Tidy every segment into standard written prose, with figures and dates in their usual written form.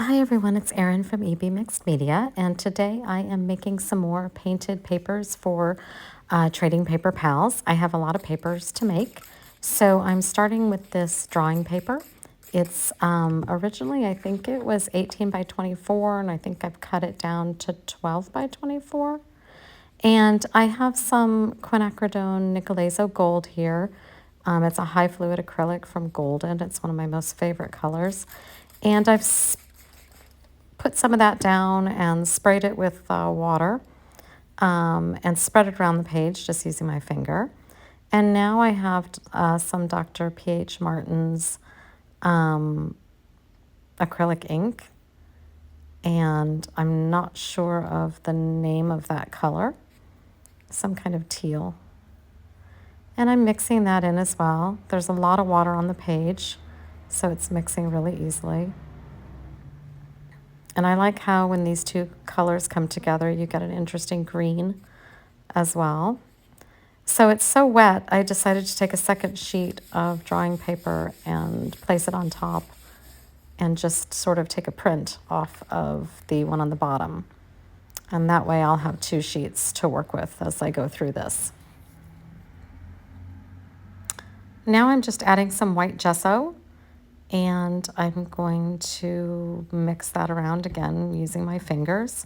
Hi everyone, it's Erin from EB Mixed Media, and today I am making some more painted papers for Trading Paper Pals. I have a lot of papers to make, so I'm starting with this drawing paper. It's originally, I think it was 18 by 24, and I think I've cut it down to 12 by 24. And I have some quinacridone Nicolazo Gold here. It's a high fluid acrylic from Golden. It's one of my most favorite colors. And I've put some of that down and sprayed it with water and spread it around the page just using my finger. And now I have some Dr. P.H. Martin's acrylic ink, and I'm not sure of the name of that color, some kind of teal. And I'm mixing that in as well. There's a lot of water on the page, so it's mixing really easily. And I like how when these two colors come together, you get an interesting green as well. So it's so wet, I decided to take a second sheet of drawing paper and place it on top and just sort of take a print off of the one on the bottom. And that way I'll have two sheets to work with as I go through this. Now I'm just adding some white gesso, and I'm going to mix that around again using my fingers.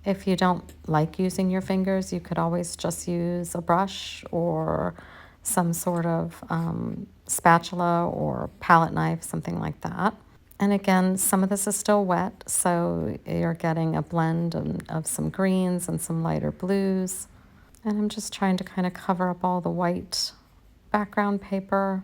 If you don't like using your fingers, you could always just use a brush or some sort of spatula or palette knife, something like that. And again, some of this is still wet, so you're getting a blend of some greens and some lighter blues. And I'm just trying to kind of cover up all the white background paper.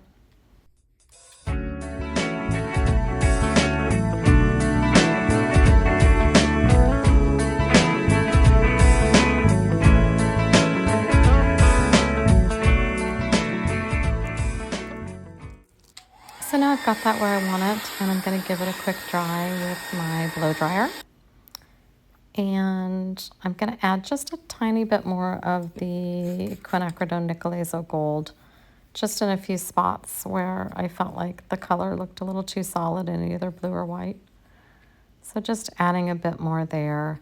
So now I've got that where I want it, and I'm going to give it a quick dry with my blow dryer. And I'm going to add just a tiny bit more of the quinacridone Nicolazo Gold, just in a few spots where I felt like the color looked a little too solid in either blue or white. So just adding a bit more there,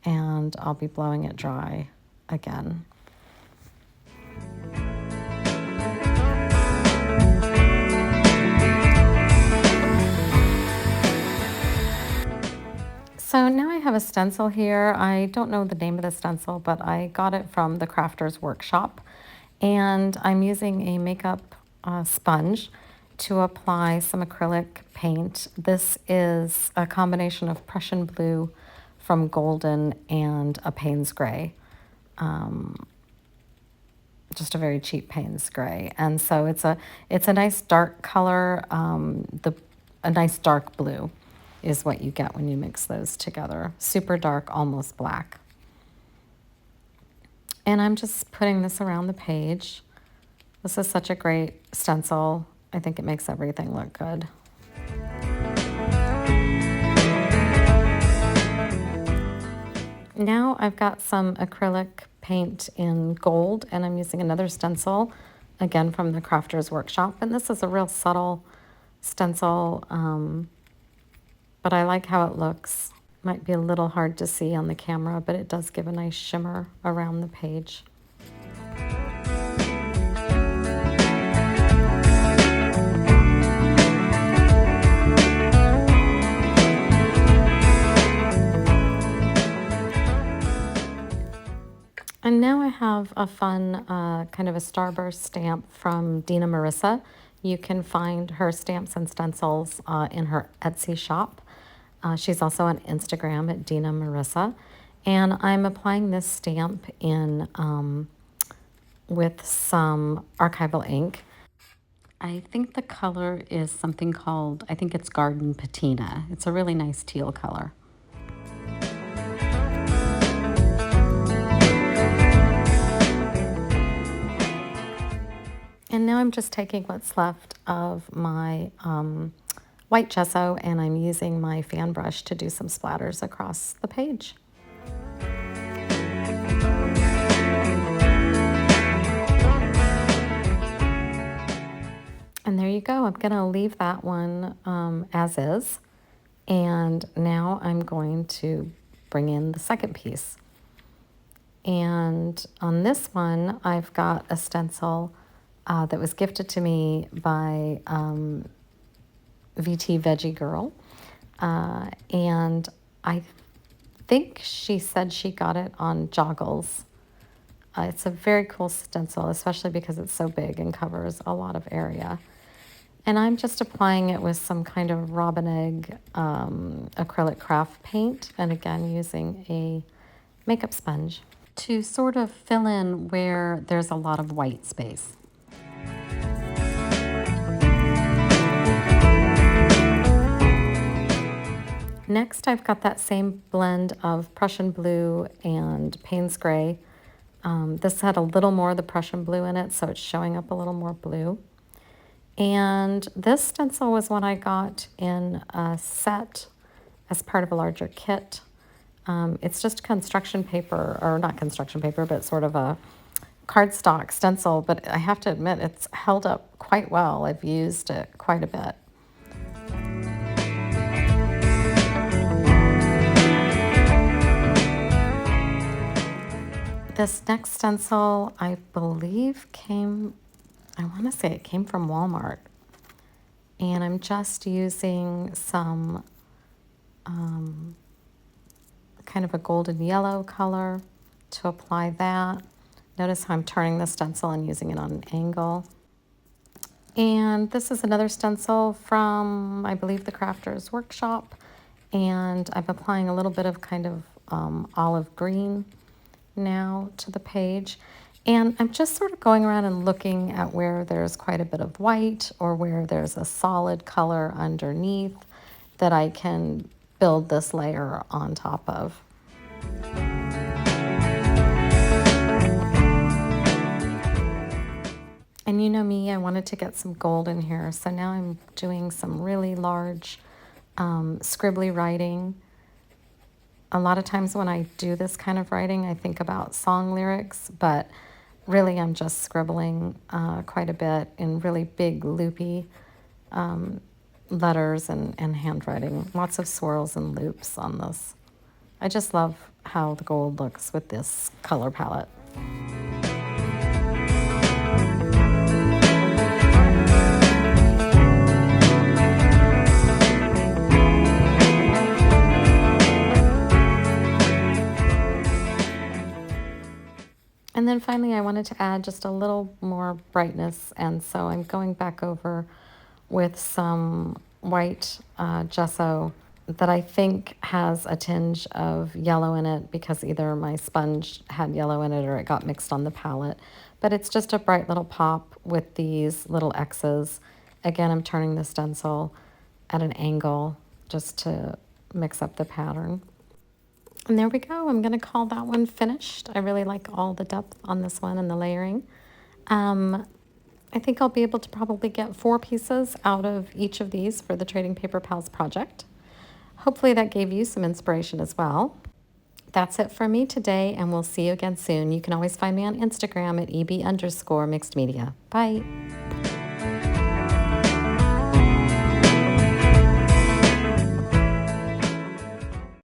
and I'll be blowing it dry again. So now I have a stencil here. I don't know the name of the stencil, but I got it from the Crafter's Workshop. And I'm using a makeup sponge to apply some acrylic paint. This is a combination of Prussian blue from Golden and a Payne's Gray. Just a very cheap Payne's Gray. And so it's a nice dark color, a nice dark blue is what you get when you mix those together. Super dark, almost black. And I'm just putting this around the page. This is such a great stencil. I think it makes everything look good. Now I've got some acrylic paint in gold, and I'm using another stencil, again from the Crafter's Workshop. And this is a real subtle stencil, but I like how it looks. Might be a little hard to see on the camera, but it does give a nice shimmer around the page. And now I have a fun kind of a starburst stamp from Dina Marissa. You can find her stamps and stencils in her Etsy shop. She's also on Instagram at Dina Marissa. And I'm applying this stamp in with some archival ink. I think the color is something called, I think it's Garden Patina. It's a really nice teal color. And now I'm just taking what's left of my white gesso, and I'm using my fan brush to do some splatters across the page. And there you go. I'm going to leave that one as is. And now I'm going to bring in the second piece. And on this one, I've got a stencil that was gifted to me by VT Veggie Girl. And I think she said she got it on Joggles. It's a very cool stencil, especially because it's so big and covers a lot of area. And I'm just applying it with some kind of robin egg acrylic craft paint, and again using a makeup sponge to sort of fill in where there's a lot of white space. Next, I've got that same blend of Prussian blue and Payne's gray. This had a little more of the Prussian blue in it, so it's showing up a little more blue. And this stencil was one I got in a set as part of a larger kit. It's just construction paper, or not construction paper, but sort of a cardstock stencil, but I have to admit it's held up quite well. I've used it quite a bit. This next stencil, I believe I want to say it came from Walmart. And I'm just using some kind of a golden yellow color to apply that. Notice how I'm turning the stencil and using it on an angle. And this is another stencil from, I believe, the Crafter's Workshop. And I'm applying a little bit of kind of olive green now to the page. And I'm just sort of going around and looking at where there's quite a bit of white or where there's a solid color underneath that I can build this layer on top of. And you know me, I wanted to get some gold in here, so now I'm doing some really large scribbly writing. A lot of times when I do this kind of writing, I think about song lyrics, but really I'm just scribbling quite a bit in really big loopy letters and handwriting. Lots of swirls and loops on this. I just love how the gold looks with this color palette. And then finally, I wanted to add just a little more brightness, and so I'm going back over with some white gesso that I think has a tinge of yellow in it because either my sponge had yellow in it or it got mixed on the palette. But it's just a bright little pop with these little X's. Again, I'm turning the stencil at an angle just to mix up the pattern. And there we go. I'm going to call that one finished. I really like all the depth on this one and the layering. I think I'll be able to probably get 4 pieces out of each of these for the Trading Paper Pals project. Hopefully that gave you some inspiration as well. That's it for me today, and we'll see you again soon. You can always find me on Instagram at eb_mixedmedia. Bye.